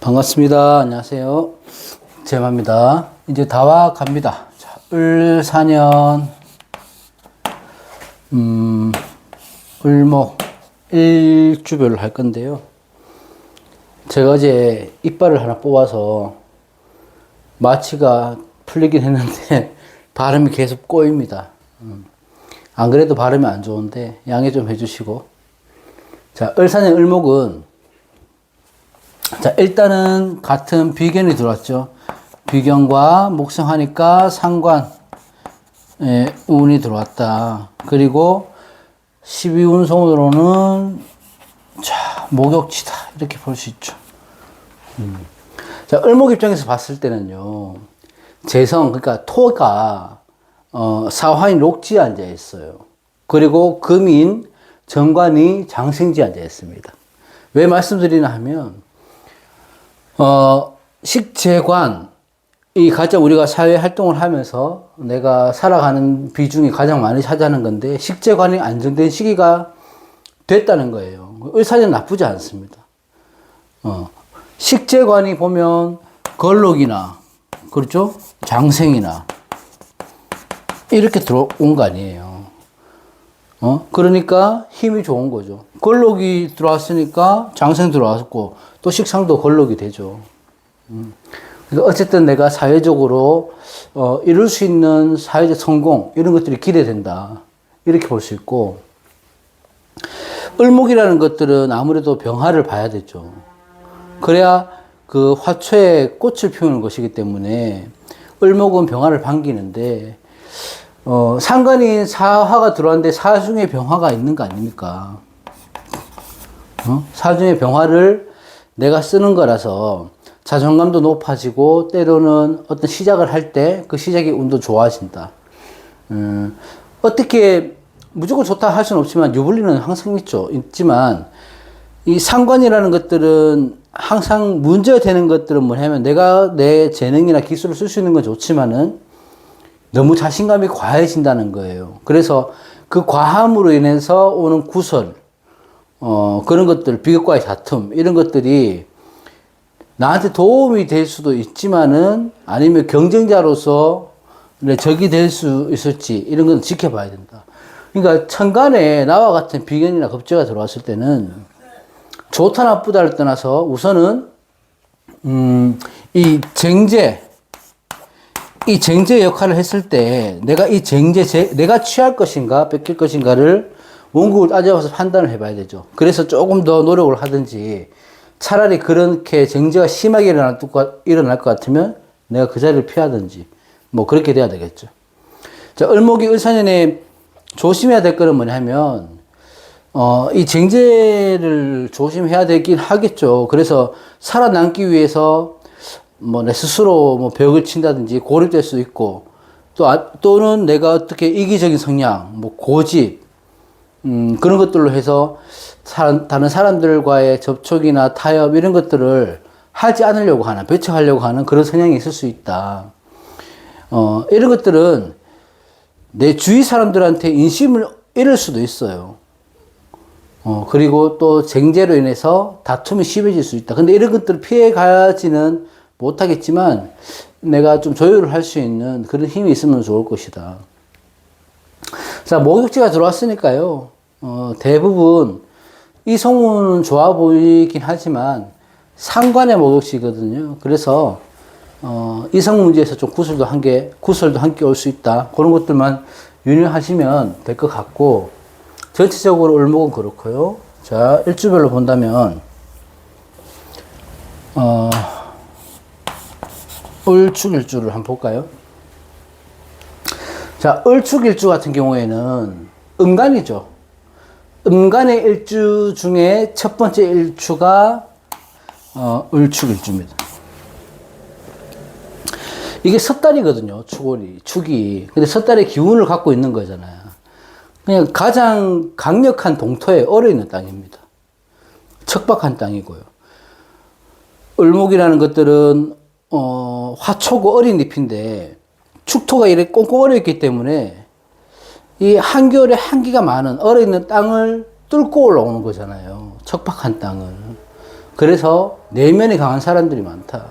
반갑습니다. 안녕하세요. 제마입니다. 이제 다 와 갑니다. 자, 을사년, 을목, 일주별로 할 건데요. 제가 어제 이빨을 하나 뽑아서 마취가 풀리긴 했는데 발음이 계속 꼬입니다. 안 그래도 발음이 안 좋은데 양해 좀 해주시고. 자, 을사년, 을목은 자, 일단은 같은 비견이 들어왔죠. 비견과 목성하니까 상관, 운이 들어왔다. 그리고 12운송으로는 자, 목욕지다. 이렇게 볼 수 있죠. 자, 을목 입장에서 봤을 때는요. 재성, 그러니까 토가 사화인 록지에 앉아 있어요. 그리고 금인 정관이 장생지에 앉아 있습니다. 왜 말씀드리나 하면 식재관, 이 가장 우리가 사회 활동을 하면서 내가 살아가는 비중이 가장 많이 차지하는 건데, 식재관이 안정된 시기가 됐다는 거예요. 을사년 나쁘지 않습니다. 식재관이 보면 걸록이나, 그렇죠? 장생이나, 이렇게 들어온 거 아니에요. 그러니까 힘이 좋은 거죠. 걸록이 들어왔으니까 장생 들어왔고, 또 식상도 걸록이 되죠. 그러니까 어쨌든 내가 사회적으로, 이룰 수 있는 사회적 성공, 이런 것들이 기대된다. 이렇게 볼 수 있고, 을목이라는 것들은 아무래도 병화를 봐야 되죠. 그래야 그 화초에 꽃을 피우는 것이기 때문에, 을목은 병화를 반기는데, 상관이 사화가 들어왔는데 사중에 병화가 있는 거 아닙니까? 사중에 병화를 내가 쓰는 거라서 자존감도 높아지고 때로는 어떤 시작을 할 때 그 시작의 운도 좋아진다. 어떻게 무조건 좋다 할 수는 없지만 유불리는 항상 있지만 이 상관이라는 것들은 항상 문제가 되는 것들은 뭐냐면 내가 내 재능이나 기술을 쓸 수 있는 건 좋지만은 너무 자신감이 과해진다는 거예요. 그래서 그 과함으로 인해서 오는 구설, 그런 것들, 비극과의 다툼, 이런 것들이 나한테 도움이 될 수도 있지만은 아니면 경쟁자로서 적이 될 수 있을지 이런 건 지켜봐야 된다. 그러니까 천간에 나와 같은 비견이나 겁재가 들어왔을 때는 좋다 나쁘다를 떠나서 우선은 이 쟁제 역할을 했을 때 내가 이 내가 취할 것인가 뺏길 것인가를 원국을 따져봐서 판단을 해봐야 되죠. 그래서 조금 더 노력을 하든지 차라리 그렇게 쟁제가 심하게 일어날 것 같으면 내가 그 자리를 피하든지 뭐 그렇게 돼야 되겠죠. 자, 을목이 을사년에 조심해야 될 거는 뭐냐면 이 쟁제를 조심해야 되긴 하겠죠. 그래서 살아남기 위해서 뭐 내 스스로 뭐 벽을 친다든지 고립될 수 있고 또는 내가 어떻게 이기적인 성향, 뭐 고집, 그런 것들로 해서 다른 사람들과의 접촉이나 타협 이런 것들을 하지 않으려고 하는, 배척하려고 하는 그런 성향이 있을 수 있다. 이런 것들은 내 주위 사람들한테 인심을 잃을 수도 있어요. 그리고 또 쟁제로 인해서 다툼이 심해질 수 있다. 근데 이런 것들을 피해 가지는 못하겠지만 내가 좀 조율을 할 수 있는 그런 힘이 있으면 좋을 것이다. 자, 목욕지가 들어왔으니까요. 대부분 이 성운은 좋아 보이긴 하지만 상관의 목욕지거든요. 그래서 이성 문제에서 좀 구설도 함께 올 수 있다. 그런 것들만 유념하시면 될 것 같고, 전체적으로 을목은 그렇고요. 자, 일주별로 본다면 을축일주를 한번 볼까요? 자, 을축일주 같은 경우에는 음간이죠. 음간의 일주 중에 첫 번째 일주가 을축일주입니다. 이게 섣달이거든요. 축이. 근데 섣달의 기운을 갖고 있는 거잖아요. 그냥 가장 강력한 동토에 얼어 있는 땅입니다. 척박한 땅이고요. 을목이라는 것들은 화초고 어린 잎인데 축토가 이렇게 꽁꽁 얼어 있기 때문에 이 한겨울에 한기가 많은 얼어 있는 땅을 뚫고 올라오는 거잖아요. 척박한 땅을. 그래서 내면이 강한 사람들이 많다.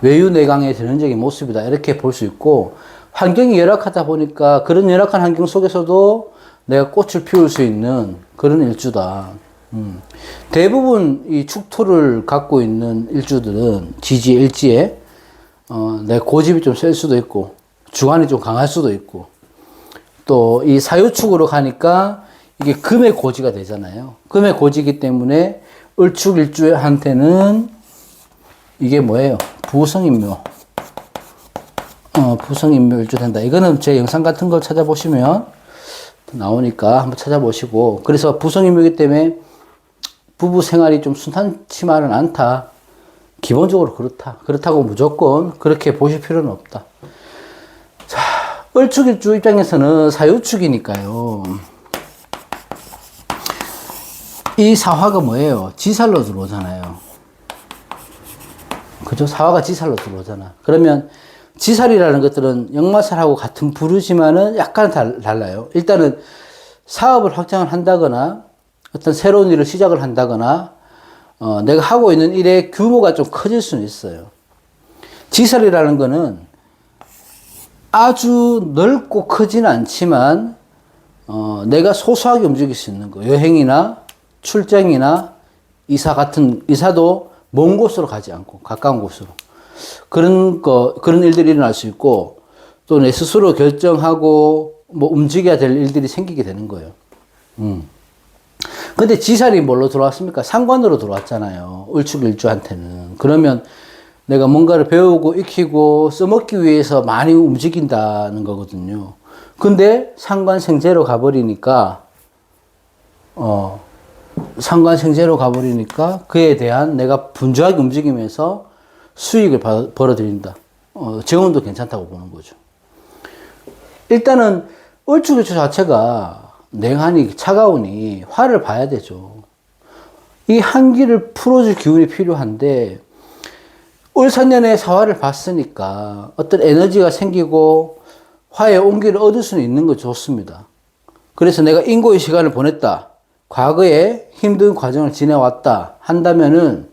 외유내강의 전형적인 모습이다. 이렇게 볼 수 있고, 환경이 열악하다 보니까 그런 열악한 환경 속에서도 내가 꽃을 피울 수 있는 그런 일주다. 대부분 이 축토를 갖고 있는 일주들은 지지, 일지에, 내 고집이 좀 셀 수도 있고, 주관이 좀 강할 수도 있고, 또 이 사유축으로 가니까 이게 금의 고지가 되잖아요. 금의 고지이기 때문에 을축일주한테는 이게 뭐예요? 부성인묘. 부성인묘 일주 된다. 이거는 제 영상 같은 걸 찾아보시면 나오니까 한번 찾아보시고. 그래서 부성인묘이기 때문에 부부 생활이 좀 순탄치만은 않다. 기본적으로 그렇다. 그렇다고 무조건 그렇게 보실 필요는 없다. 자, 을축일주 입장에서는 사유축이니까요. 이 사화가 뭐예요? 지살로 들어오잖아요. 그죠? 사화가 지살로 들어오잖아. 그러면 지살이라는 것들은 역마살하고 같은 부류지만은 약간 달라요. 일단은 사업을 확장을 한다거나 어떤 새로운 일을 시작을 한다거나 내가 하고 있는 일의 규모가 좀 커질 수는 있어요. 지살이라는 거는 아주 넓고 크지는 않지만 내가 소소하게 움직일 수 있는 거. 여행이나 출장이나 이사도 먼 곳으로 가지 않고 가까운 곳으로. 그런 일들이 일어날 수 있고, 또 내 스스로 결정하고 뭐 움직여야 될 일들이 생기게 되는 거예요. 근데 지살이 뭘로 들어왔습니까? 상관으로 들어왔잖아요. 을축일주한테는. 그러면 내가 뭔가를 배우고 익히고 써먹기 위해서 많이 움직인다는 거거든요. 근데 상관생재로 가버리니까, 그에 대한 내가 분주하게 움직이면서 수익을 벌어들인다. 재원도 괜찮다고 보는 거죠. 일단은 을축일주 자체가 냉하니 차가우니 화를 봐야 되죠. 이 한기를 풀어줄 기운이 필요한데, 을사년에 사화를 봤으니까 어떤 에너지가 생기고 화의 온기를 얻을 수는 있는 거 좋습니다. 그래서 내가 인고의 시간을 보냈다. 과거에 힘든 과정을 지내왔다 한다면은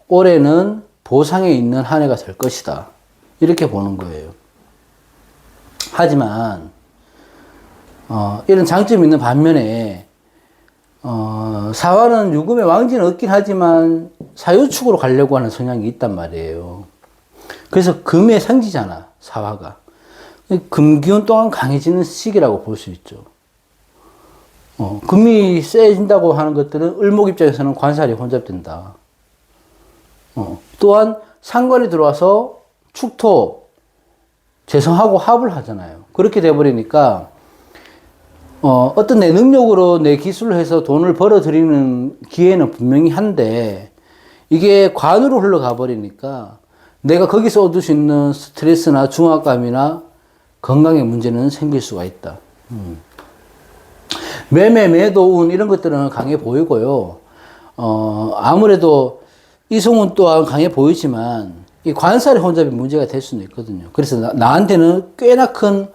올해는 보상에 있는 한 해가 될 것이다. 이렇게 보는 거예요. 하지만 이런 장점이 있는 반면에 사화는 유금의 왕지는 없긴 하지만 사유축으로 가려고 하는 성향이 있단 말이에요. 그래서 금의 상지잖아, 사화가. 금기운 또한 강해지는 시기라고 볼 수 있죠. 금이 세진다고 하는 것들은 을목 입장에서는 관살이 혼잡된다. 또한 상관이 들어와서 축토, 재성하고 합을 하잖아요. 그렇게 돼버리니까 어떤 내 능력으로 내 기술을 해서 돈을 벌어들이는 기회는 분명히 한데, 이게 관으로 흘러가 버리니까 내가 거기서 얻을 수 있는 스트레스나 중압감이나 건강의 문제는 생길 수가 있다. 매매, 매도, 운 이런 것들은 강해 보이고요. 아무래도 이성운 또한 강해 보이지만 이 관살의 혼잡이 문제가 될 수는 있거든요. 그래서 나한테는 꽤나 큰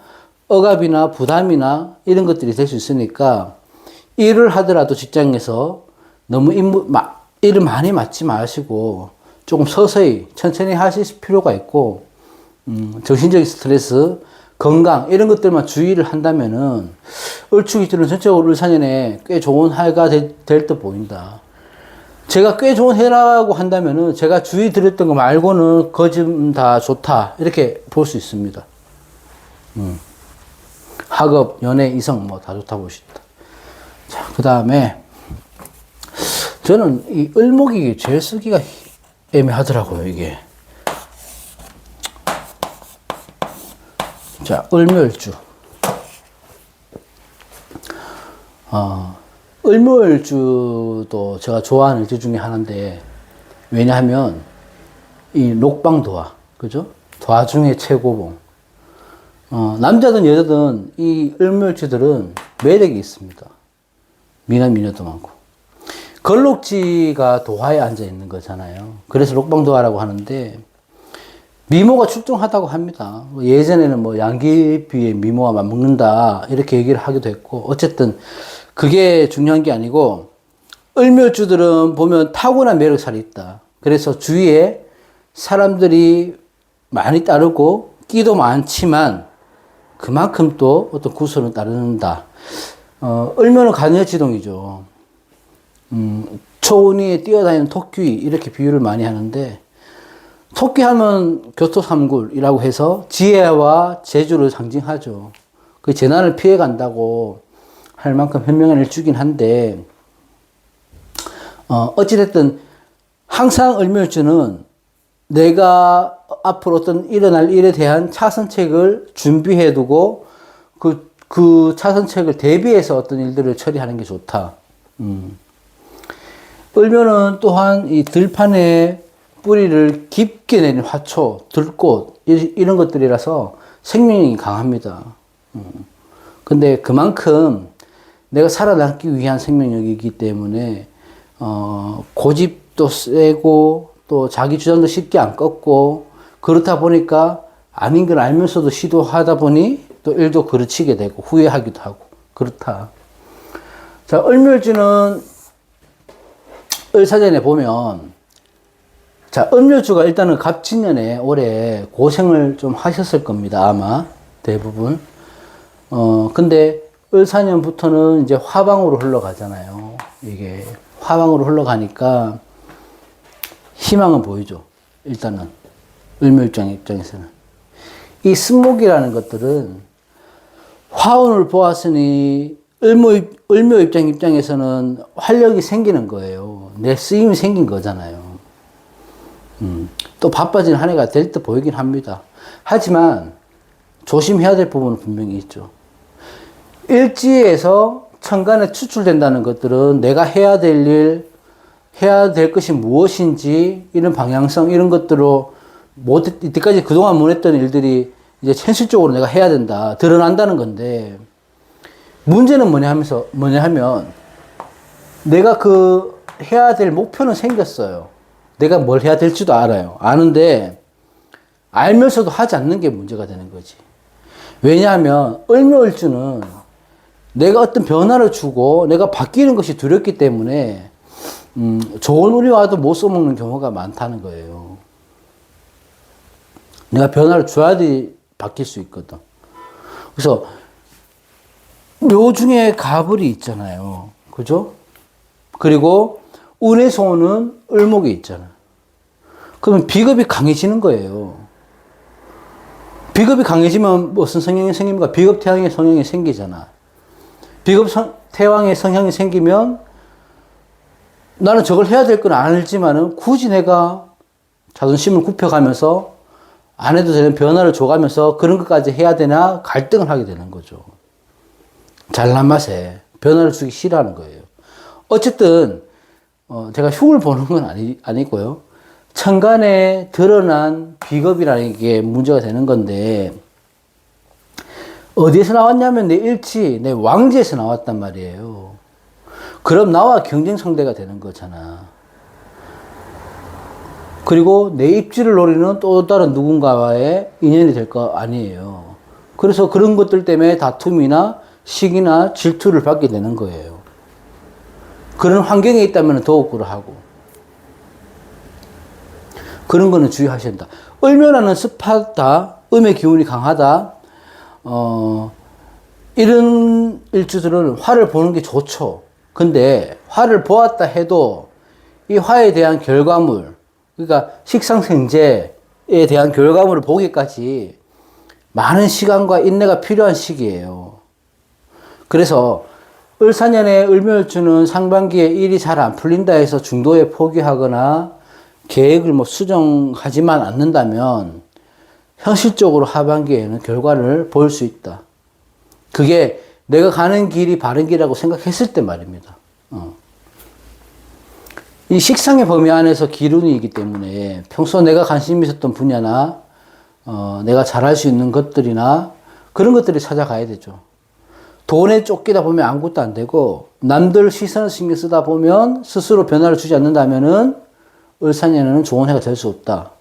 억압이나 부담이나 이런 것들이 될 수 있으니까 일을 하더라도 직장에서 너무 일을 많이 맡지 마시고 조금 서서히 천천히 하실 필요가 있고, 정신적인 스트레스, 건강 이런 것들만 주의를 한다면은 을축일주는 전체적으로 을사년에 꽤 좋은 해가 될 듯 보인다. 제가 꽤 좋은 해라고 한다면은 제가 주의 드렸던 거 말고는 거진 다 좋다 이렇게 볼 수 있습니다. 학업, 연애, 이성 뭐 다 좋다 볼 수 있다. 자, 그 다음에 저는 이 을목이 제일 쓰기가 애매하더라고요, 이게. 자, 을묘일주. 을묘일주도 제가 좋아하는 일주 중에 하나인데, 왜냐하면 이 녹방도화, 그죠? 도화 중에 최고봉. 남자든 여자든 이 을묘일주들은 매력이 있습니다. 미남미녀도 많고. 걸록지가 도화에 앉아 있는 거잖아요. 그래서 녹방도화라고 하는데, 미모가 출중하다고 합니다. 예전에는 뭐 양귀비의 미모와 맞먹는다 이렇게 얘기를 하기도 했고, 어쨌든 그게 중요한 게 아니고 을묘주들은 보면 타고난 매력살이 있다. 그래서 주위에 사람들이 많이 따르고 끼도 많지만 그만큼 또 어떤 구설은 따른다. 을묘는 가녀지동이죠. 초운위에 뛰어다니는 토끼 이렇게 비유를 많이 하는데 토끼 하면 교토삼굴이라고 해서 지혜와 재주를 상징하죠. 그 재난을 피해 간다고 할 만큼 현명한 일주긴 한데 어찌됐든 항상 을묘일주는 내가 앞으로 어떤 일어날 일에 대한 차선책을 준비해 두고 그 차선책을 대비해서 어떤 일들을 처리하는 게 좋다. 을묘는 또한 이 들판에 뿌리를 깊게 내린 화초, 들꽃 이런 것들이라서 생명력이 강합니다. 근데 그만큼 내가 살아남기 위한 생명력이기 때문에 고집도 세고 또 자기 주장도 쉽게 안 꺾고 그렇다 보니까 아닌 걸 알면서도 시도하다 보니 또 일도 그르치게 되고 후회하기도 하고 그렇다. 자, 을묘일주는 을사전에 보면 자, 을묘주가 일단은 갑진년에 올해 고생을 좀 하셨을 겁니다. 아마 대부분. 근데 을사년부터는 이제 화방으로 흘러가잖아요. 이게 화방으로 흘러가니까 희망은 보이죠. 일단은 을묘일장 입장에서는 이 승목이라는 것들은 화운을 보았으니 을묘 입장에서는 활력이 생기는 거예요. 내 쓰임이 생긴 거잖아요. 또 바빠진 한 해가 될 듯 보이긴 합니다. 하지만 조심해야 될 부분은 분명히 있죠. 일지에서 천간에 추출된다는 것들은 내가 해야 될 일, 해야 될 것이 무엇인지 이런 방향성 이런 것들로 이때까지 그동안 못 했던 일들이 이제 현실적으로 내가 해야 된다 드러난다는 건데 문제는 뭐냐 하면 내가 그 해야 될 목표는 생겼어요. 내가 뭘 해야 될지도 알아요. 아는데 알면서도 하지 않는 게 문제가 되는 거지. 왜냐하면 을묘일주는 내가 어떤 변화를 주고 내가 바뀌는 것이 두렵기 때문에 좋은 운이 와도 못 써먹는 경우가 많다는 거예요. 내가 변화를 줘야지 바뀔 수 있거든. 그래서 묘 중에 가불이 있잖아요. 그죠? 그리고 운에서 오는 을목이 있잖아. 그러면 비겁이 강해지는 거예요. 비겁이 강해지면 무슨 성향이 생깁니까? 비겁 태양의 성향이 생기잖아. 비겁 태양의 성향이 생기면 나는 저걸 해야 될 건 알지만은 굳이 내가 자존심을 굽혀가면서 안 해도 되는 변화를 줘가면서 그런 것까지 해야 되나 갈등을 하게 되는 거죠. 잘난 맛에 변화를 주기 싫어하는 거예요. 어쨌든 제가 흉을 보는 건 아니고요. 천간에 드러난 비겁이라는 게 문제가 되는 건데 어디에서 나왔냐면 내 일지, 내 왕지에서 나왔단 말이에요. 그럼 나와 경쟁 상대가 되는 거잖아. 그리고 내 입지를 노리는 또 다른 누군가와의 인연이 될 거 아니에요. 그래서 그런 것들 때문에 다툼이나 시기나 질투를 받게 되는 거예요. 그런 환경에 있다면 더욱 그러하고. 그런 거는 주의하셔야 된다. 을묘라는 습하다, 음의 기운이 강하다, 이런 일주들은 화를 보는 게 좋죠. 근데 화를 보았다 해도 이 화에 대한 결과물, 그러니까 식상생재에 대한 결과물을 보기까지 많은 시간과 인내가 필요한 시기예요. 그래서 을사년에 을묘일주는 상반기에 일이 잘 안 풀린다 해서 중도에 포기하거나 계획을 수정하지만 않는다면 현실적으로 하반기에는 결과를 볼 수 있다. 그게 내가 가는 길이 바른 길이라고 생각했을 때 말입니다. 이 식상의 범위 안에서 기운이기 때문에 평소 내가 관심 있었던 분야나 내가 잘할 수 있는 것들이나 그런 것들이 찾아가야 되죠. 돈에 쫓기다 보면 아무것도 안 되고 남들 시선을 신경 쓰다 보면 스스로 변화를 주지 않는다면은 을사년에는 좋은 해가 될 수 없다.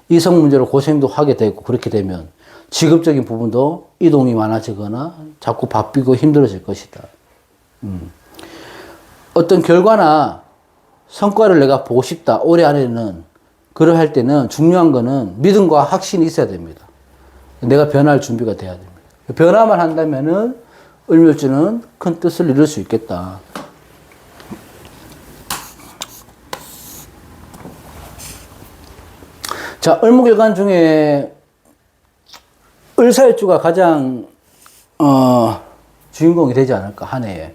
이성 문제로 고생도 하게 되고 그렇게 되면 직업적인 부분도 이동이 많아지거나 자꾸 바삐고 힘들어질 것이다. 어떤 결과나 성과를 내가 보고 싶다. 올해 안에는. 그럴 때는 중요한 거는 믿음과 확신이 있어야 됩니다. 내가 변할 준비가 돼야 됩니다. 변화만 한다면은 을묘주는 큰 뜻을 이룰 수 있겠다. 자, 을목일간 중에 을사일주가 가장 주인공이 되지 않을까, 한 해에.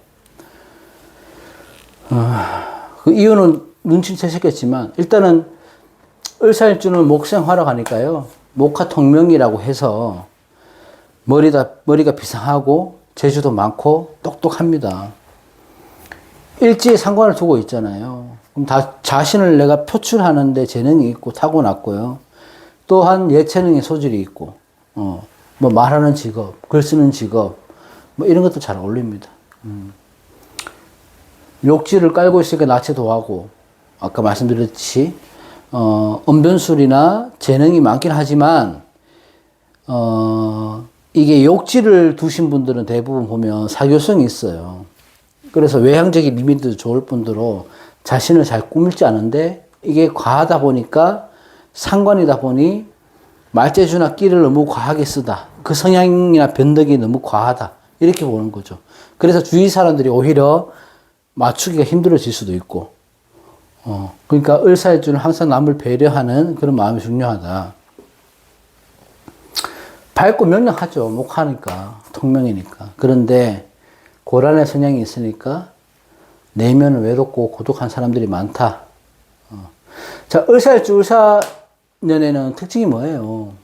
그 이유는 눈치채셨겠지만, 일단은 을사일주는 목생화라고 하니까요. 목화통명이라고 해서 머리가 비상하고 재주도 많고 똑똑합니다. 일지에 상관을 두고 있잖아요. 그럼 다 자신을 내가 표출하는데 재능이 있고 타고났고요. 또한 예체능의 소질이 있고, 뭐 말하는 직업, 글 쓰는 직업, 뭐 이런 것도 잘 어울립니다. 욕지를 깔고 있으니까 나체도 하고, 아까 말씀드렸듯이, 언변술이나 재능이 많긴 하지만, 이게 욕지를 두신 분들은 대부분 보면 사교성이 있어요. 그래서 외향적인 리미도 좋을 뿐더러 자신을 잘 꾸밀지 않은데 이게 과하다 보니까 상관이다 보니 말재주나 끼를 너무 과하게 쓰다. 그 성향이나 변덕이 너무 과하다. 이렇게 보는 거죠. 그래서 주위 사람들이 오히려 맞추기가 힘들어질 수도 있고, 그러니까 을사일주는 항상 남을 배려하는 그런 마음이 중요하다. 밝고 명랑하죠. 목하니까, 통명이니까. 그런데 고란의 성향이 있으니까 내면은 외롭고 고독한 사람들이 많다. 자, 을사일주, 을사년에는 특징이 뭐예요?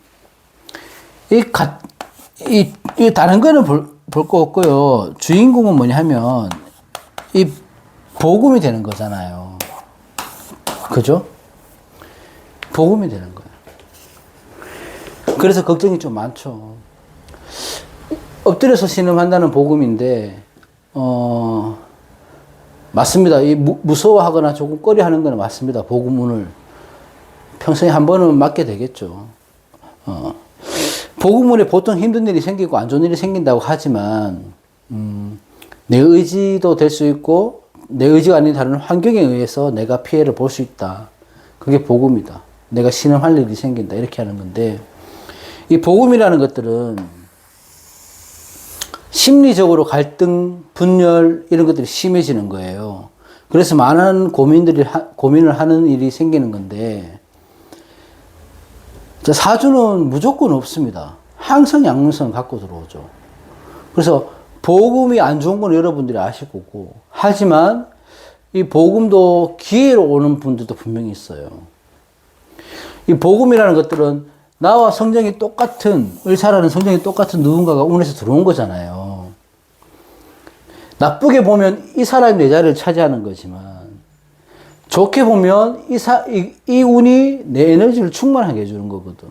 이 다른 거는 볼 거 없고요. 주인공은 뭐냐 하면 이 복음이 되는 거잖아요. 그죠? 복음이 되는 거예요. 그래서 걱정이 좀 많죠. 엎드려서 신음한다는 복음인데, 맞습니다. 이 무서워하거나 조금 꺼려하는 건 맞습니다. 복음운을. 평생에 한 번은 맞게 되겠죠. 복음운에 보통 힘든 일이 생기고 안 좋은 일이 생긴다고 하지만, 내 의지도 될 수 있고, 내 의지가 아닌 다른 환경에 의해서 내가 피해를 볼 수 있다. 그게 복음이다. 내가 신음할 일이 생긴다. 이렇게 하는 건데, 이 복음이라는 것들은 심리적으로 갈등, 분열 이런 것들이 심해지는 거예요. 그래서 많은 고민을 하는 일이 생기는 건데, 사주는 무조건 없습니다. 항상 양면성을 갖고 들어오죠. 그래서 복음이 안 좋은 건 여러분들이 아실 거고, 하지만 이 복음도 기회로 오는 분들도 분명히 있어요. 이 복음이라는 것들은 나와 성정이 똑같은, 을사라는 성정이 똑같은 누군가가 운에서 들어온 거잖아요. 나쁘게 보면 이 사람이 내 자리를 차지하는 거지만, 좋게 보면 이 운이 내 에너지를 충만하게 해주는 거거든.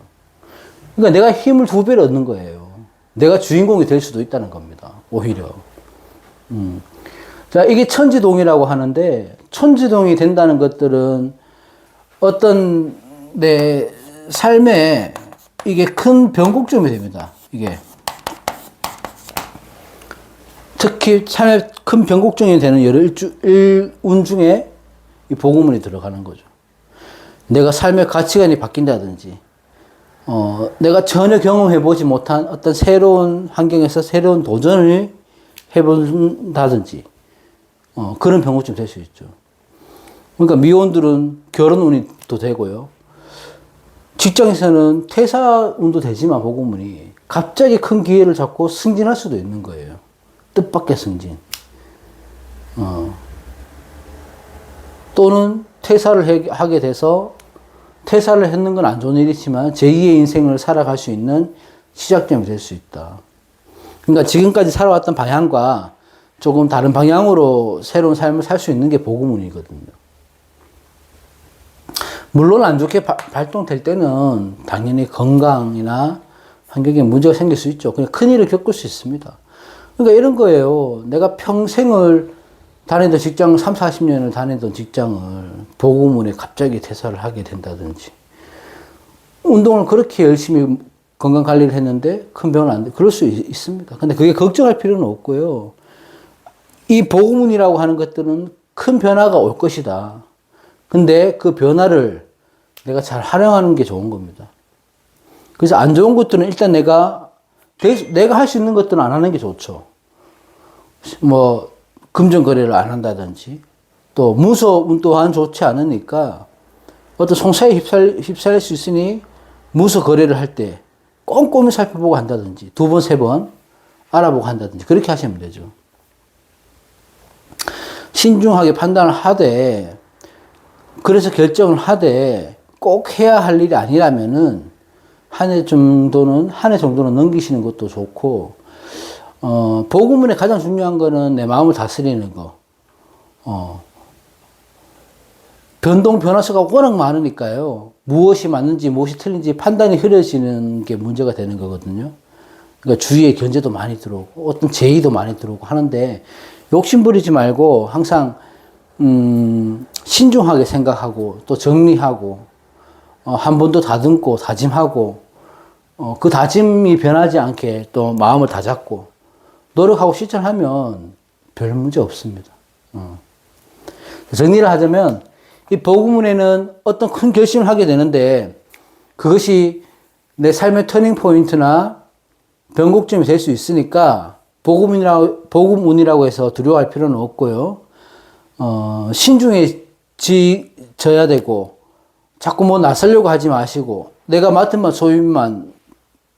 그러니까 내가 힘을 2배를 얻는 거예요. 내가 주인공이 될 수도 있다는 겁니다. 오히려. 자, 이게 천지동이라고 하는데, 천지동이 된다는 것들은 어떤 내 삶에 이게 큰 변곡점이 됩니다. 이게. 특히 삶에 큰 변곡점이 되는 여러 일운 중에 이 복음운이 들어가는 거죠. 내가 삶의 가치관이 바뀐다든지, 내가 전혀 경험해보지 못한 어떤 새로운 환경에서 새로운 도전을 해본다든지, 그런 변곡점이 될 수 있죠. 그러니까 미혼들은 결혼운이 또 되고요. 직장에서는 퇴사운도 되지만 복음운이 갑자기 큰 기회를 잡고 승진할 수도 있는 거예요. 뜻밖의 승진. 또는 퇴사를 하게 돼서 퇴사를 했는 건 안 좋은 일이지만 제2의 인생을 살아갈 수 있는 시작점이 될 수 있다. 그러니까 지금까지 살아왔던 방향과 조금 다른 방향으로 새로운 삶을 살 수 있는 게 복음운이거든요. 물론 안 좋게 발동될 때는 당연히 건강이나 환경에 문제가 생길 수 있죠. 그냥 큰일을 겪을 수 있습니다. 그러니까 이런 거예요. 내가 평생을 다니던 직장, 30-40년을 다니던 직장을 복음운에 갑자기 퇴사를 하게 된다든지, 운동을 그렇게 열심히 건강 관리를 했는데 큰 병은 안 돼. 그럴 수 있습니다. 근데 그게 걱정할 필요는 없고요. 이 복음운이라고 하는 것들은 큰 변화가 올 것이다. 근데 그 변화를 내가 잘 활용하는 게 좋은 겁니다. 그래서 안 좋은 것들은 일단 내가 할 수 있는 것들은 안 하는 게 좋죠. 뭐, 금전 거래를 안 한다든지, 또 무소 또한 좋지 않으니까 어떤 송사에 휩싸일 수 있으니 무소 거래를 할 때 꼼꼼히 살펴보고 한다든지, 2번, 3번 알아보고 한다든지, 그렇게 하시면 되죠. 신중하게 판단을 하되, 그래서 결정을 하되, 꼭 해야 할 일이 아니라면은, 한 해 정도는 넘기시는 것도 좋고, 복음문에 가장 중요한 거는 내 마음을 다스리는 거. 변화수가 워낙 많으니까요. 무엇이 맞는지, 무엇이 틀린지 판단이 흐려지는 게 문제가 되는 거거든요. 그러니까 주위에 견제도 많이 들어오고, 어떤 제의도 많이 들어오고 하는데, 욕심 부리지 말고, 항상, 신중하게 생각하고, 또 정리하고, 한 번 더 다듬고, 다짐하고, 그 다짐이 변하지 않게 또 마음을 다잡고, 노력하고 실천하면 별 문제 없습니다. 정리를 하자면, 이 복음문에는 어떤 큰 결심을 하게 되는데, 그것이 내 삶의 터닝 포인트나 변곡점이 될 수 있으니까, 복음운이라고 해서 두려워할 필요는 없고요. 신중해져야 되고, 자꾸 뭐 나서려고 하지 마시고, 내가 맡은 바 소임만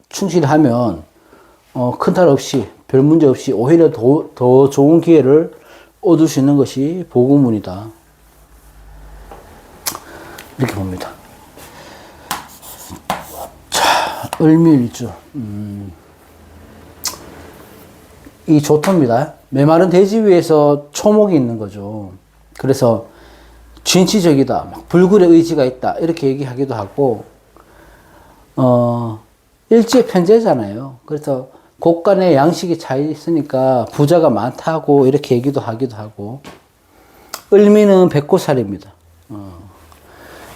충실히 하면, 큰 탈 없이, 별 문제 없이, 오히려 더 좋은 기회를 얻을 수 있는 것이 복음운이다. 이렇게 봅니다. 자, 을미일주. 이 조토입니다. 메마른 대지 위에서 초목이 있는 거죠. 그래서 진취적이다, 막 불굴의 의지가 있다, 이렇게 얘기하기도 하고, 일지의 편제잖아요. 그래서 곳간의 양식이 차이 있으니까 부자가 많다고 이렇게 얘기도 하기도 하고, 을미는 백호살입니다.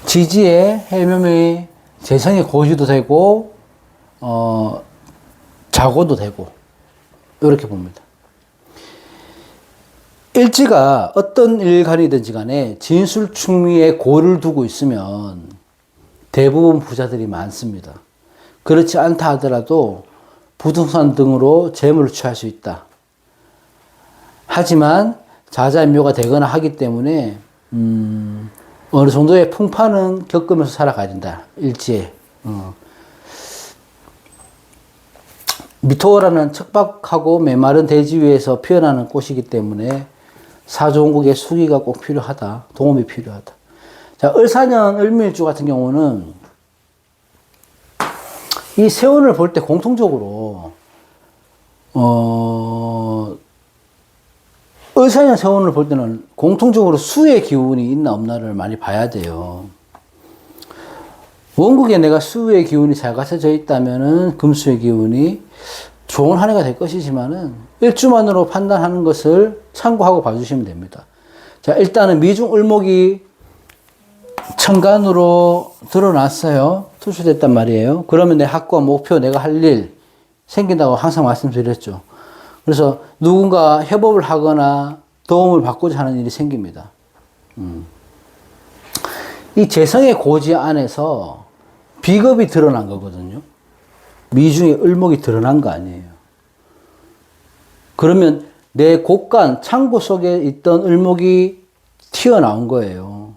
지지의 해묘의 재성의 고지도 되고, 자고도 되고, 이렇게 봅니다. 일지가 어떤 일간이든지 간에 진술충미에 고를 두고 있으면 대부분 부자들이 많습니다. 그렇지 않다 하더라도 부동산 등으로 재물을 취할 수 있다. 하지만 자자인묘가 되거나 하기 때문에 어느 정도의 풍파는 겪으면서 살아가야 된다. 일지에. 미토라는 척박하고 메마른 대지 위에서 피어나는 꽃이기 때문에 사조원국의 수기가 꼭 필요하다. 도움이 필요하다. 자, 을사년 을미일주 같은 경우는 이 세운을 볼 때 공통적으로 을사년 세운을 볼 때는 공통적으로 수의 기운이 있나 없나를 많이 봐야 돼요. 원국에 내가 수의 기운이 잘 갖춰져 있다면은 금수의 기운이 좋은 한 해가 될 것이지만은 일주만으로 판단하는 것을 참고하고 봐주시면 됩니다. 자, 일단은 미중 을목이 천간으로 드러났어요. 투출됐단 말이에요. 그러면 내 학과 목표, 내가 할 일 생긴다고 항상 말씀드렸죠. 그래서 누군가 협업을 하거나 도움을 받고자 하는 일이 생깁니다. 이 재성의 고지 안에서 비겁이 드러난 거거든요. 미중의 을목이 드러난 거 아니에요. 그러면 내 곳간, 창고 속에 있던 을목이 튀어나온 거예요.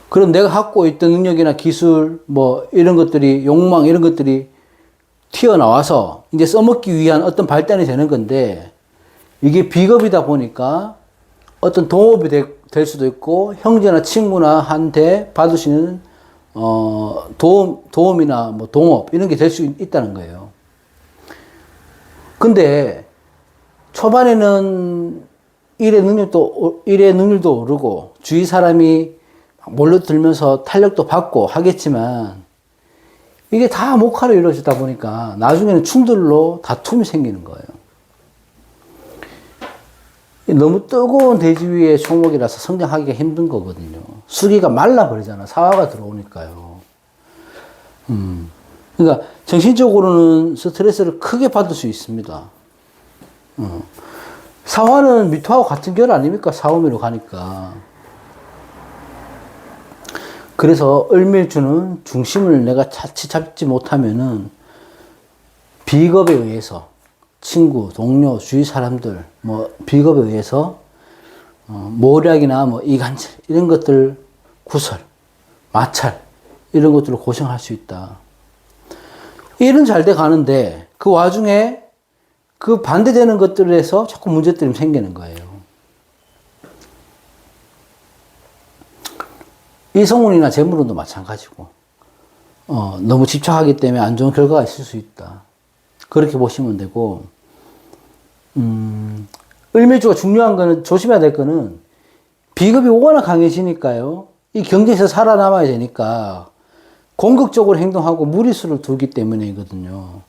그럼 내가 갖고 있던 능력이나 기술, 뭐, 이런 것들이, 욕망, 이런 것들이 튀어나와서 이제 써먹기 위한 어떤 발단이 되는 건데, 이게 비겁이다 보니까 어떤 동업이 될 수도 있고, 형제나 친구나 한테 받을 수 있는, 도움이나 뭐 동업, 이런 게 될 수 있다는 거예요. 근데, 초반에는 일의 능률도 오르고, 주위 사람이 몰려들면서 탄력도 받고 하겠지만, 이게 다 목화로 이루어지다 보니까, 나중에는 충돌로 다툼이 생기는 거예요. 너무 뜨거운 대지 위의 초목이라서 성장하기가 힘든 거거든요. 수기가 말라버리잖아. 사화가 들어오니까요. 그러니까 정신적으로는 스트레스를 크게 받을 수 있습니다. 사화는 미토하고 같은 결 아닙니까? 사오미로 가니까. 그래서 을밀주는 중심을 내가 자칫 잡지 못하면은 비겁에 의해서 친구, 동료, 주위 사람들, 뭐 비겁에 의해서 모략이나 뭐 이간질 이런 것들 구설, 마찰 이런 것들을 고생할 수 있다. 일은 잘 돼 가는데 그 와중에 그 반대되는 것들에서 자꾸 문제점이 생기는 거예요. 이성운이나 재물운도 마찬가지고 너무 집착하기 때문에 안 좋은 결과가 있을 수 있다. 그렇게 보시면 되고 을밀주가 중요한 거는 조심해야 될 거는 비겁이 워낙 강해지니까요. 이 경제에서 살아남아야 되니까 공격적으로 행동하고 무리수를 두기 때문이거든요.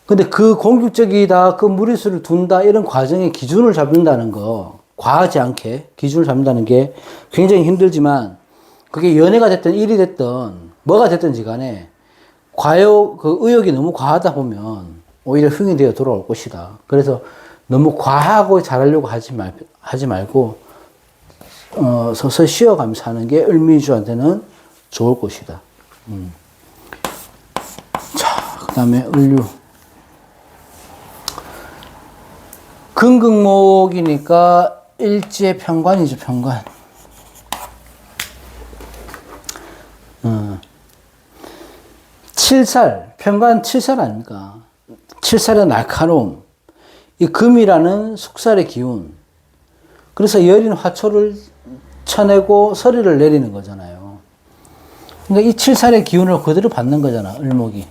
근데 그 공격적이다, 그 무리수를 둔다 이런 과정에 기준을 잡는다는 거, 과하지 않게 기준을 잡는다는 게 굉장히 힘들지만 그게 연애가 됐든 일이 됐든 뭐가 됐든지 간에 그 의욕이 너무 과하다 보면 오히려 흥이 되어 돌아올 것이다. 그래서 너무 과하고 잘하려고 하지 말고 서서히 쉬어가면서 하는 게 을미주한테는 좋을 것이다. 자, 그 다음에 을류. 금극목이니까 일지의 편관이죠, 편관. 칠살, 편관 칠살 아닙니까? 칠살의 날카로움. 이 금이라는 숙살의 기운. 그래서 여린 화초를 쳐내고 서리를 내리는 거잖아요. 그러니까 이 칠살의 기운을 그대로 받는 거잖아, 을목이.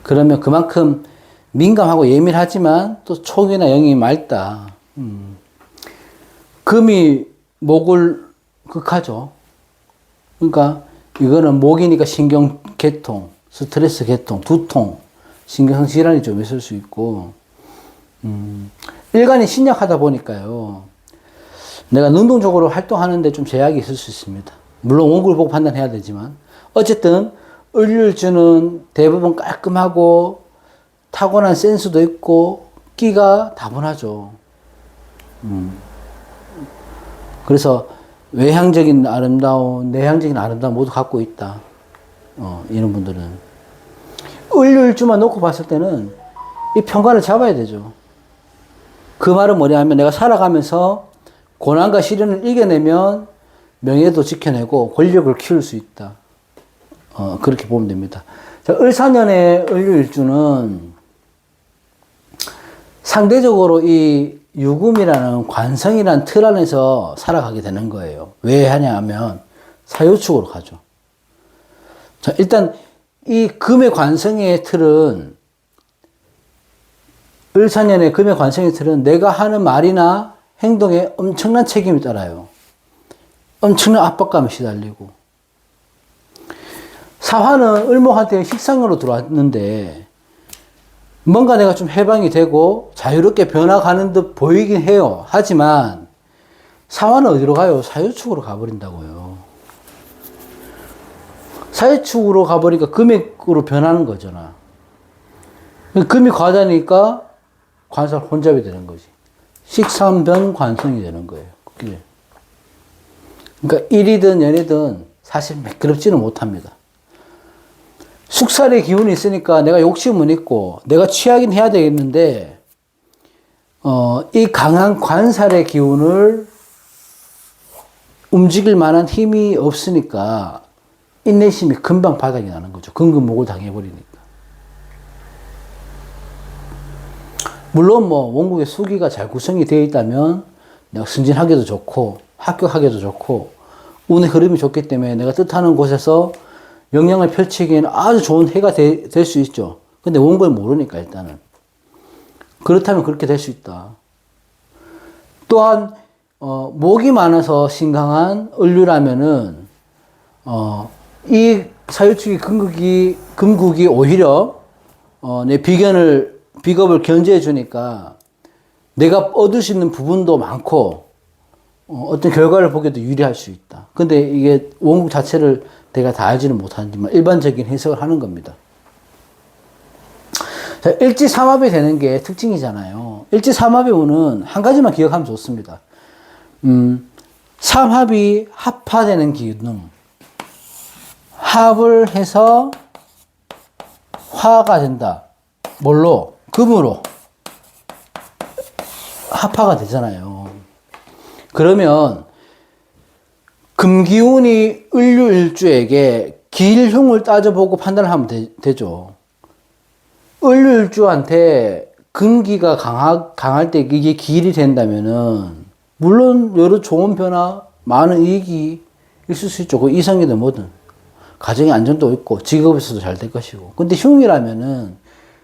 그러면 그만큼 민감하고 예민하지만 또 촉이나 영이 맑다. 금이 목을 극하죠. 그러니까 이거는 목이니까 신경계통, 스트레스 계통, 두통, 신경성 질환이 좀 있을 수 있고, 일간이 신약하다 보니까요. 내가 능동적으로 활동하는데 좀 제약이 있을 수 있습니다. 물론 원국을 보고 판단해야 되지만, 어쨌든 을류주는 대부분 깔끔하고 타고난 센스도 있고 끼가 다분하죠. 그래서 외향적인 아름다움, 내향적인 아름다움 모두 갖고 있다. 이런 분들은. 을류일주만 놓고 봤을 때는 이 편관을 잡아야 되죠. 그 말은 뭐냐면 내가 살아가면서 고난과 시련을 이겨내면 명예도 지켜내고 권력을 키울 수 있다. 그렇게 보면 됩니다. 자, 을사년의 을류일주는 상대적으로 이 유금이라는 관성이라는 틀 안에서 살아가게 되는 거예요. 왜 하냐 하면 사유축으로 가죠. 자, 일단 이 금의 관성의 틀은 을사년의 금의 관성의 틀은 내가 하는 말이나 행동에 엄청난 책임이 따라요. 엄청난 압박감에 시달리고. 사화는 을목한테 식상으로 들어왔는데 뭔가 내가 좀 해방이 되고 자유롭게 변화가는 듯 보이긴 해요. 하지만 사화는 어디로 가요? 사유축으로 가버린다고요. 사유축으로 가버리니까 금액으로 변하는 거잖아. 금이 과다니까 관살 혼잡이 되는 거지. 식삼변 관성이 되는 거예요. 그러니까 일이든 연이든 사실 매끄럽지는 못합니다. 숙살의 기운이 있으니까 내가 욕심은 있고 내가 취하긴 해야 되겠는데 이 강한 관살의 기운을 움직일 만한 힘이 없으니까 인내심이 금방 바닥이 나는 거죠. 금근목을 당해버리니까. 물론 뭐 원국의 수기가 잘 구성이 되어 있다면 내가 승진하기도 좋고 합격하기도 좋고 운의 흐름이 좋기 때문에 내가 뜻하는 곳에서 영향을 펼치기에는 아주 좋은 해가 될 수 있죠. 근데 원국을 모르니까 일단은. 그렇다면 그렇게 될 수 있다. 또한 목이 많아서 신강한 을류라면은 이 사유축이 금국이 오히려 내 비겁을 견제해 주니까 내가 얻을 수 있는 부분도 많고 어떤 결과를 보기에도 유리할 수 있다. 근데 이게 원국 자체를 내가 다 알지는 못하지만 일반적인 해석을 하는 겁니다. 자, 일지삼합이 되는 게 특징이잖아요. 일지삼합의 운은 한 가지만 기억하면 좋습니다. 삼합이 합화되는 기능. 합을 해서 화가 된다. 뭘로? 금으로. 합화가 되잖아요. 그러면 금기운이 을류일주에게 기일흉을 따져보고 판단을 하면 되죠. 을류일주한테 금기가 강할 때 이게 기일이 된다면은 물론 여러 좋은 변화, 많은 이익이 있을 수 있죠. 그 이성이든 뭐든. 가정의 안정도 있고 직업에서도 잘 될 것이고. 근데 흉이라면은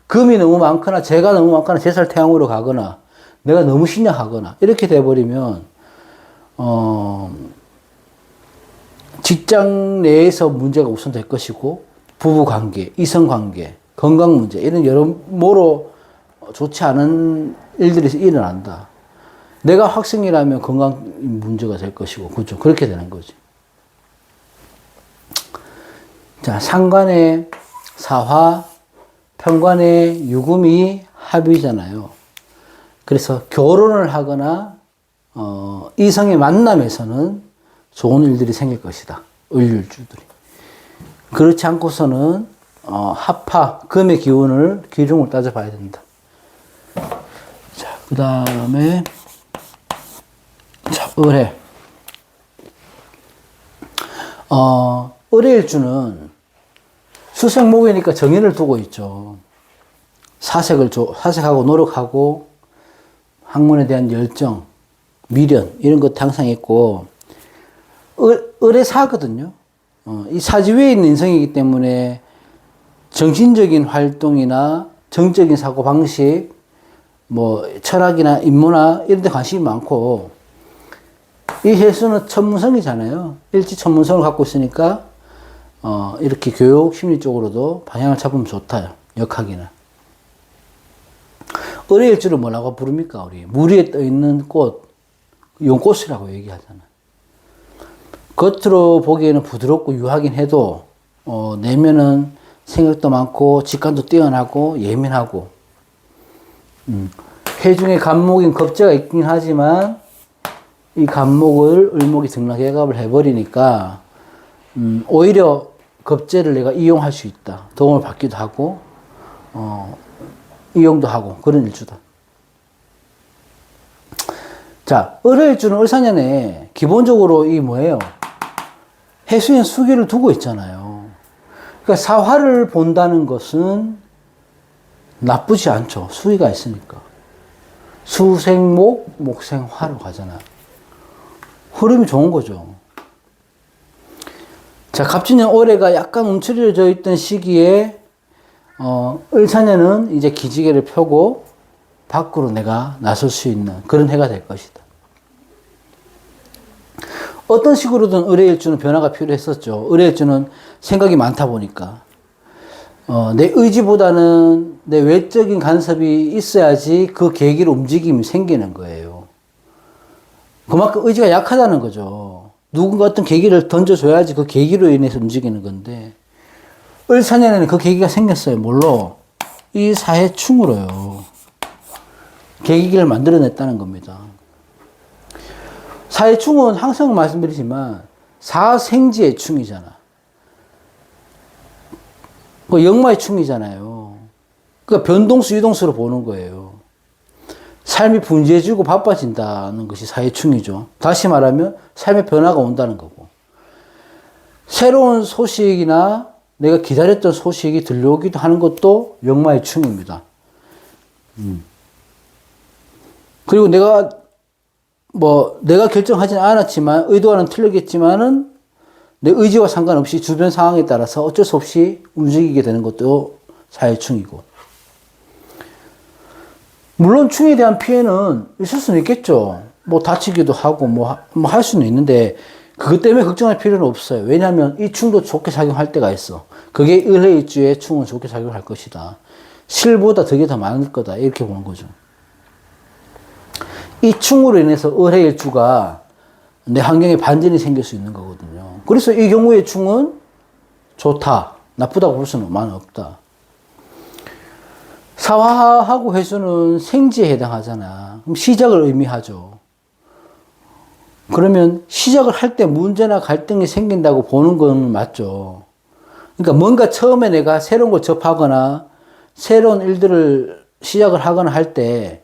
금이 너무 많거나 재가 너무 많거나 재살 태양으로 가거나 내가 너무 신약하거나 이렇게 돼버리면 직장 내에서 문제가 우선될 것이고 부부관계, 이성관계, 건강 문제 이런 여러모로 좋지 않은 일들이 일어난다. 내가 학생이라면 건강 문제가 될 것이고 그렇죠. 그렇게 되는 거지. 자, 상관의 사화, 편관의 유금이 합이잖아요. 그래서 결혼을 하거나 이성의 만남에서는 좋은 일들이 생길 것이다. 을류일주들이. 그렇지 않고서는 합화, 금의 기운을 기중을 따져봐야 된다. 자, 그 다음에 자, 을해. 을해일주는 수생목이니까 정인을 두고 있죠. 사색하고 노력하고 학문에 대한 열정, 미련 이런 것도 항상 있고 을의 사거든요. 이 사지 위에 있는 인성이기 때문에 정신적인 활동이나 정적인 사고 방식, 뭐 철학이나 인문화 이런 데 관심이 많고 이 해수는 천문성이잖아요. 일지 천문성을 갖고 있으니까 이렇게 교육 심리 쪽으로도 방향을 잡으면 좋다. 역학이는. 을해일주를 뭐라고 부릅니까? 우리 물 위에 떠 있는 꽃, 용꽃이라고 얘기하잖아. 겉으로 보기에는 부드럽고 유하긴 해도 내면은 생각도 많고 직관도 뛰어나고 예민하고 해 중에 간목인 겁재가 있긴 하지만 이 간목을 을목이 등락해갑을 해버리니까 오히려 겁재를 내가 이용할 수 있다. 도움을 받기도 하고 이용도 하고 그런 일주다. 자, 을해일주는 을사년에 기본적으로 이 뭐예요? 해수인 수기를 두고 있잖아요. 그러니까 사화를 본다는 것은 나쁘지 않죠. 수기가 있으니까. 수생목, 목생화로 가잖아요. 흐름이 좋은 거죠. 자, 갑진년 올해가 약간 움츠려져 있던 시기에 을사년은 이제 기지개를 펴고 밖으로 내가 나설 수 있는 그런 해가 될 것이다. 어떤 식으로든 을해일주는 변화가 필요했었죠. 을해일주는 생각이 많다 보니까 내 의지보다는 내 외적인 간섭이 있어야지 그 계기로 움직임이 생기는 거예요. 그만큼 의지가 약하다는 거죠. 누군가 어떤 계기를 던져줘야지 그 계기로 인해서 움직이는 건데 을사년에는 그 계기가 생겼어요. 뭘로? 이 사해충으로요. 계기를 만들어냈다는 겁니다. 사해충은 항상 말씀드리지만 사생지의 충이잖아. 그 역마의 충이잖아요. 그러니까 변동수, 유동수로 보는 거예요. 삶이 분주해지고 바빠진다는 것이 사해충이죠. 다시 말하면 삶의 변화가 온다는 거고. 새로운 소식이나 내가 기다렸던 소식이 들려오기도 하는 것도 역마의 충입니다. 그리고 내가 결정하지는 않았지만 의도와는 틀리겠지만은 내 의지와 상관없이 주변 상황에 따라서 어쩔 수 없이 움직이게 되는 것도 사해충이고. 물론 충에 대한 피해는 있을 수는 있겠죠. 뭐 다치기도 하고 뭐 할 수는 있는데 그것 때문에 걱정할 필요는 없어요. 왜냐하면 이 충도 좋게 작용할 때가 있어. 그게 을해일주의 충은 좋게 작용할 것이다. 실보다 덕이 더 많을 거다. 이렇게 보는 거죠. 이 충으로 인해서 을해일주가 내 환경에 반전이 생길 수 있는 거거든요. 그래서 이 경우의 충은 좋다. 나쁘다고 볼 수는 많이 없다. 사화하고 회수는 생지에 해당하잖아. 그럼 시작을 의미하죠. 그러면 시작을 할 때 문제나 갈등이 생긴다고 보는 건 맞죠. 그러니까 뭔가 처음에 내가 새로운 걸 접하거나 새로운 일들을 시작을 하거나 할 때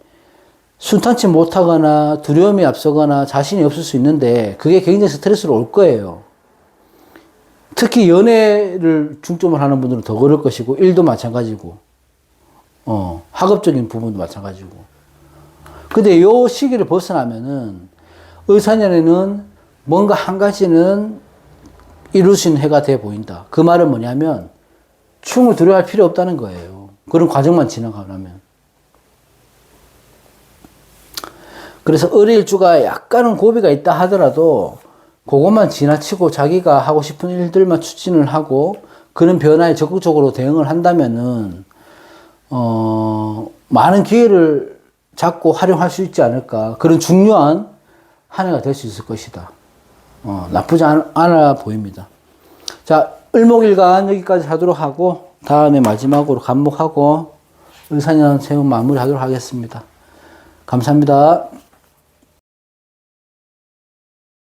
순탄치 못하거나 두려움이 앞서거나 자신이 없을 수 있는데 그게 굉장히 스트레스로 올 거예요. 특히 연애를 중점을 하는 분들은 더 그럴 것이고 일도 마찬가지고 학업적인 부분도 마찬가지고. 근데 요 시기를 벗어나면은 을사년에는 뭔가 한 가지는 이룰 수 있는 해가 돼 보인다. 그 말은 뭐냐면 충을 두려워할 필요 없다는 거예요. 그런 과정만 지나가려면. 그래서 을일주가 약간은 고비가 있다 하더라도 그것만 지나치고 자기가 하고 싶은 일들만 추진을 하고 그런 변화에 적극적으로 대응을 한다면은 많은 기회를 잡고 활용할 수 있지 않을까. 그런 중요한 한 해가 될 수 있을 것이다. 나쁘지 않아 보입니다. 자, 을목일간 여기까지 하도록 하고 다음에 마지막으로 간목하고 을사년 세운 마무리하도록 하겠습니다. 감사합니다.